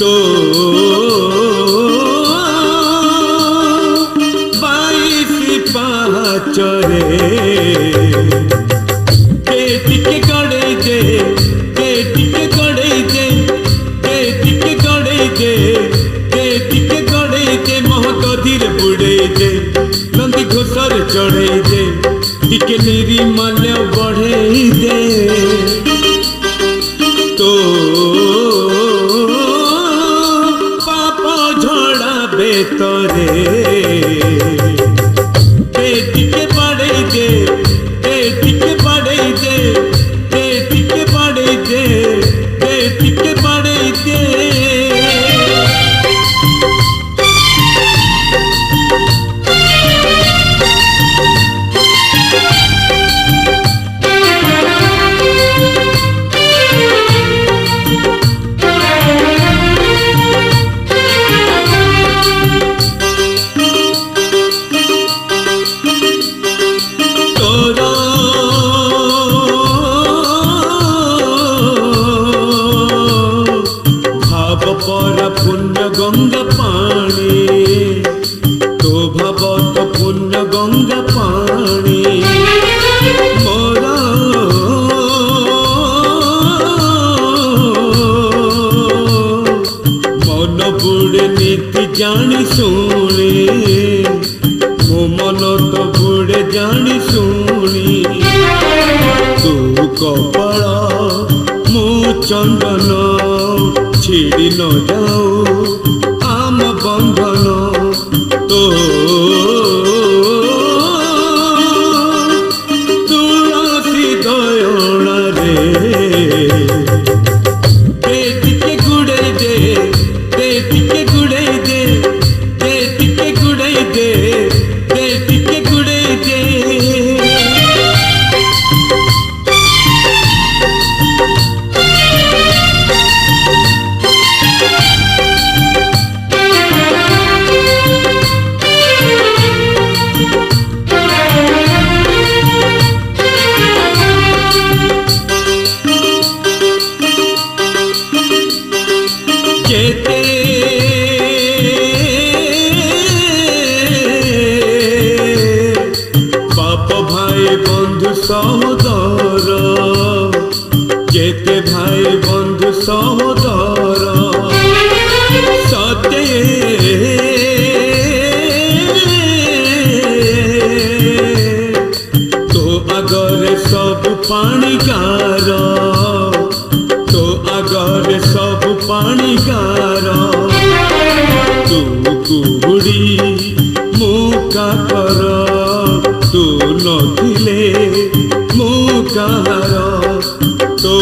तो बाईसी पाचरे के गड़े दे के गड़े दे के गड़े दे के गड़े दे महत धीरे बुड़े दे नंदी घोषर चढ़े दे टिके निर्मल्य बढ़े दे तो बेतरे के बड़े दे के बड़े दे के बड़े दे के बड़े दे पर पुण्य गंगा पानी तो भवत पुण्य गंगा पानी मोरा मन बुड़े नीति जानी सुनी मो मन तो बुड़े जानी सुनी तू कपड़ मु चंदन छिड़ी न जाओ आम बंधन तो तुलसी दयन रे के गुड़े दे के गुड़े दे के गुड़े दे के गुड़े दे बाप भाई बंधु सहोदर जेते भाई बंधु सहोदर सते तो अगर सब पाणीकार तो अगर सब पाणीकार तू कुहुड़ी मुका कर तू नथिले मुकार तो